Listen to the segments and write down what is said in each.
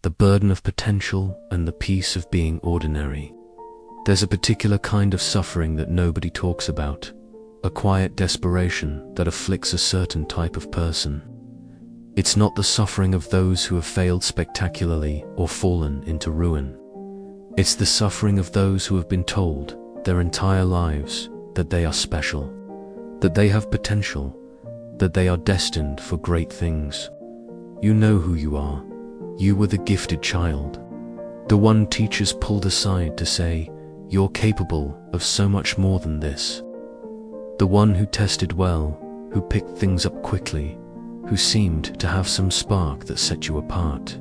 the burden of potential and the peace of being ordinary. There's a particular kind of suffering that nobody talks about, a quiet desperation that afflicts a certain type of person. It's not the suffering of those who have failed spectacularly or fallen into ruin. It's the suffering of those who have been told their entire lives that they are special, that they have potential, that they are destined for great things. You know who you are. You were the gifted child, the one teachers pulled aside to say, "You're capable of so much more than this." The one who tested well, who picked things up quickly, who seemed to have some spark that set you apart.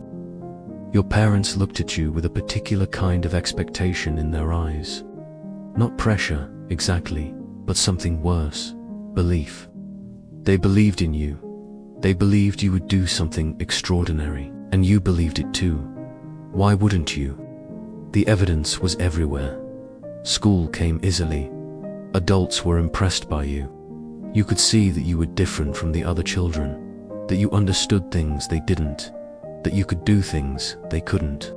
Your parents looked at you with a particular kind of expectation in their eyes. Not pressure, exactly, but something worse, belief. They believed in you. They believed you would do something extraordinary, and you believed it too. Why wouldn't you? The evidence was everywhere. School came easily. Adults were impressed by you. You could see that you were different from the other children, that you understood things they didn't, that you could do things they couldn't.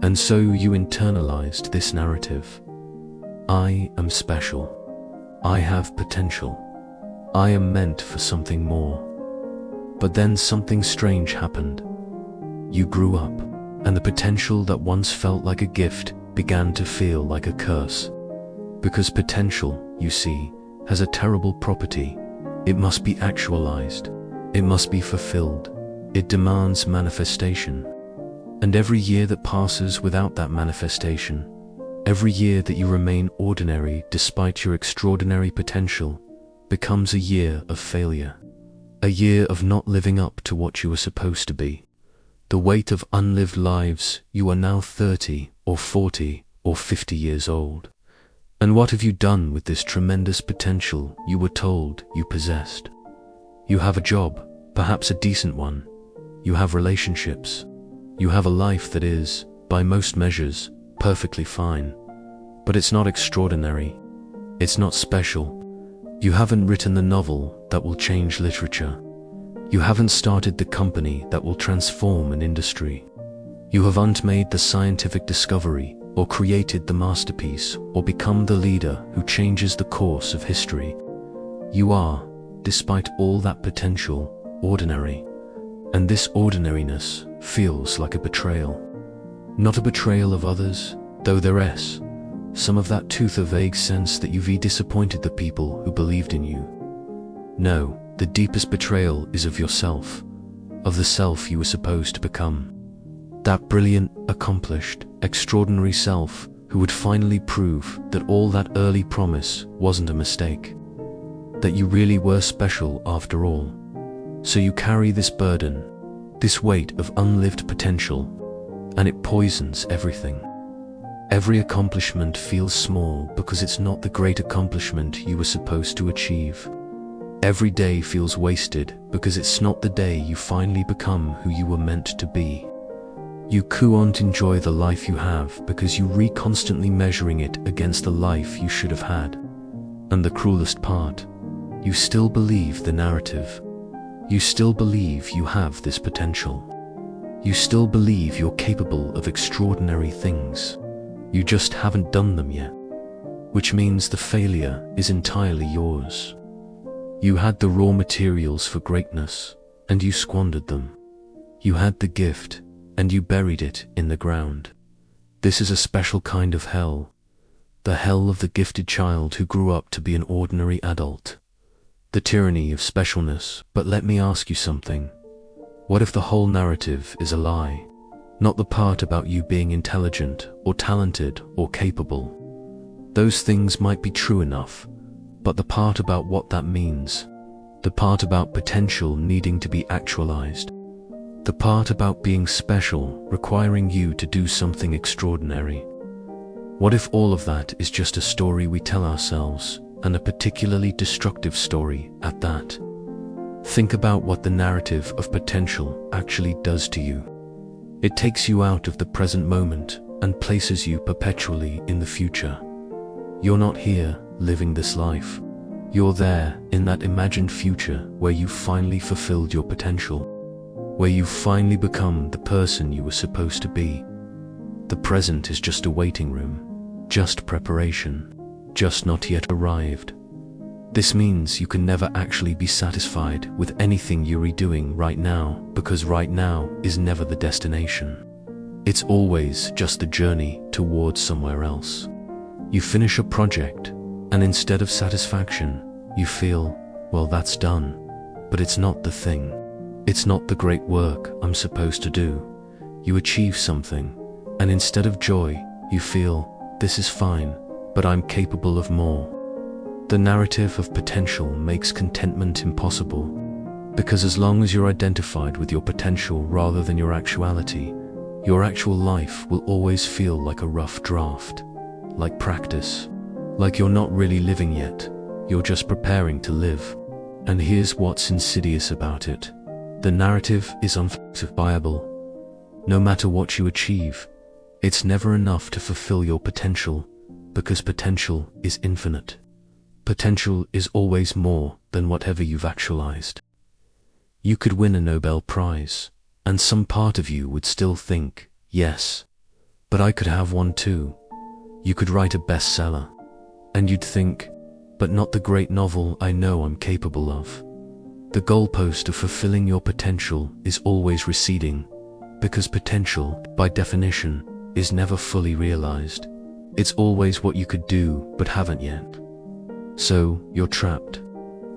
And so you internalized this narrative. I am special. I have potential. I am meant for something more. But then something strange happened. You grew up, and the potential that once felt like a gift began to feel like a curse. Because potential, you see, has a terrible property. It must be actualized. It must be fulfilled. It demands manifestation. And every year that passes without that manifestation, every year that you remain ordinary despite your extraordinary potential, becomes a year of failure. A year of not living up to what you were supposed to be. The weight of unlived lives. You are now 30 or 40 or 50 years old. And what have you done with this tremendous potential you were told you possessed? You have a job, perhaps a decent one. You have relationships. You have a life that is, by most measures, perfectly fine. But it's not extraordinary. It's not special. You haven't written the novel that will change literature. You haven't started the company that will transform an industry. You haven't made the scientific discovery or created the masterpiece or become the leader who changes the course of history. You are, despite all that potential, ordinary. And this ordinariness feels like a betrayal. Not a betrayal of others, though there is some of that tooth of vague sense that you've disappointed the people who believed in you. No, the deepest betrayal is of yourself, of the self you were supposed to become. That brilliant, accomplished, extraordinary self who would finally prove that all that early promise wasn't a mistake, that you really were special after all. So you carry this burden, this weight of unlived potential, and it poisons everything. Every accomplishment feels small because it's not the great accomplishment you were supposed to achieve. Every day feels wasted because it's not the day you finally become who you were meant to be. You can't enjoy the life you have because you constantly measuring it against the life you should have had. And the cruelest part, you still believe the narrative. You still believe you have this potential. You still believe you're capable of extraordinary things. You just haven't done them yet, which means the failure is entirely yours. You had the raw materials for greatness, and you squandered them. You had the gift, and you buried it in the ground. This is a special kind of hell, the hell of the gifted child who grew up to be an ordinary adult. The tyranny of specialness. But let me ask you something. What if the whole narrative is a lie? Not the part about you being intelligent or talented or capable. Those things might be true enough, but the part about what that means, the part about potential needing to be actualized, the part about being special requiring you to do something extraordinary. What if all of that is just a story we tell ourselves, and a particularly destructive story at that? Think about what the narrative of potential actually does to you. It takes you out of the present moment and places you perpetually in the future. You're not here living this life. You're there in that imagined future where you've finally fulfilled your potential. where you've finally become the person you were supposed to be. The present is just a waiting room, just preparation, just not yet arrived. This means you can never actually be satisfied with anything you're doing right now, because right now is never the destination. It's always just the journey towards somewhere else. You finish a project, and instead of satisfaction, you feel, well, that's done. But it's not the thing. It's not the great work I'm supposed to do. You achieve something, and instead of joy, you feel, this is fine, but I'm capable of more. The narrative of potential makes contentment impossible, because as long as you're identified with your potential rather than your actuality, your actual life will always feel like a rough draft, like practice, like you're not really living yet, you're just preparing to live. And here's what's insidious about it. The narrative is unfalsifiable. No matter what you achieve, it's never enough to fulfill your potential, because potential is infinite. Potential is always more than whatever you've actualized. You could win a Nobel Prize, and some part of you would still think, yes, but I could have one too. You could write a bestseller, and you'd think, but not the great novel I know I'm capable of. The goalpost of fulfilling your potential is always receding, because potential, by definition, is never fully realized. It's always what you could do but haven't yet. So, you're trapped.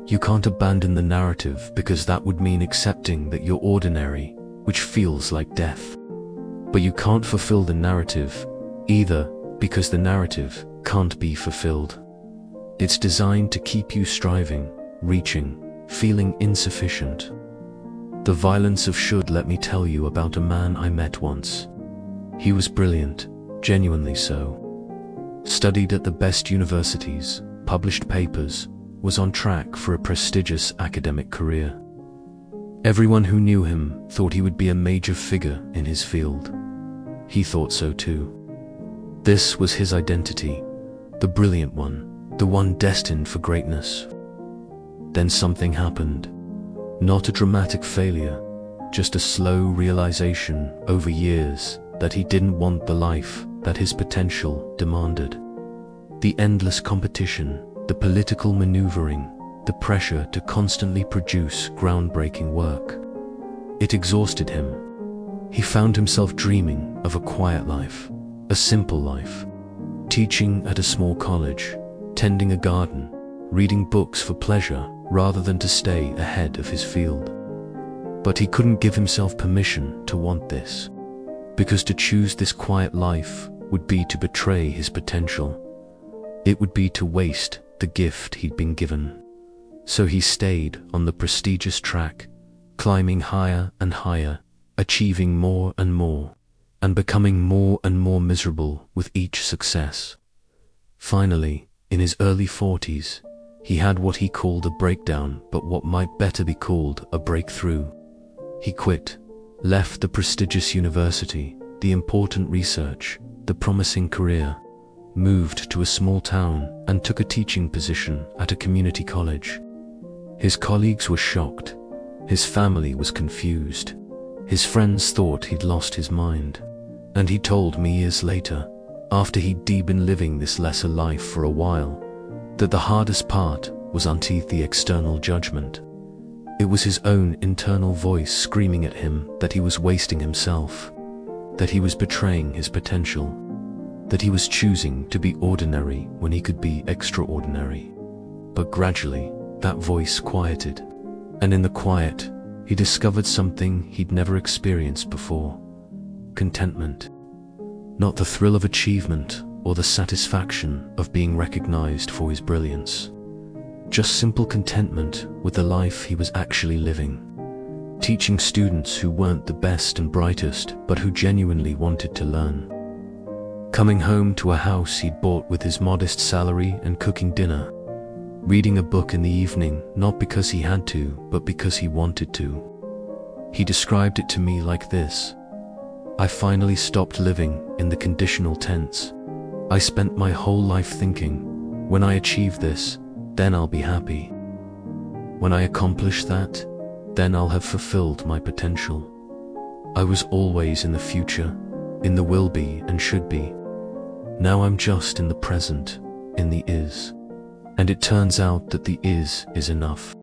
You can't abandon the narrative because that would mean accepting that you're ordinary, which feels like death. But you can't fulfill the narrative either, because the narrative can't be fulfilled. It's designed to keep you striving, reaching, feeling insufficient. The violence of should. Let me tell you about a man I met once. He was brilliant, genuinely so. Studied at the best universities, published papers, was on track for a prestigious academic career. Everyone who knew him thought he would be a major figure in his field. He thought so too. This was his identity, the brilliant one, the one destined for greatness. Then something happened. Not a dramatic failure, just a slow realization over years that he didn't want the life that his potential demanded. The endless competition, the political maneuvering, the pressure to constantly produce groundbreaking work. It exhausted him. He found himself dreaming of a quiet life, a simple life, teaching at a small college, tending a garden, reading books for pleasure rather than to stay ahead of his field. But he couldn't give himself permission to want this, because to choose this quiet life would be to betray his potential. It would be to waste the gift he'd been given. So he stayed on the prestigious track, climbing higher and higher, achieving more, and becoming more and more miserable with each success. Finally, in his early 40s, he had what he called a breakdown, but what might better be called a breakthrough. He quit, left the prestigious university, the important research, the promising career, moved to a small town and took a teaching position at a community college. His colleagues were shocked. His family was confused. His friends thought he'd lost his mind. And he told me years later, after he'd been living this lesser life for a while, that the hardest part was underneath the external judgment. It was his own internal voice screaming at him that he was wasting himself, that he was betraying his potential, that he was choosing to be ordinary when he could be extraordinary. But gradually, that voice quieted, and in the quiet, he discovered something he'd never experienced before: contentment. Not the thrill of achievement or the satisfaction of being recognized for his brilliance. Just simple contentment with the life he was actually living. Teaching students who weren't the best and brightest, but who genuinely wanted to learn. Coming home to a house he'd bought with his modest salary and cooking dinner. Reading a book in the evening, not because he had to, but because he wanted to. He described it to me like this: I finally stopped living in the conditional tense. I spent my whole life thinking, when I achieve this, then I'll be happy. When I accomplish that, then I'll have fulfilled my potential. I was always in the future, in the will be and should be. Now I'm just in the present, in the is. And it turns out that the is enough.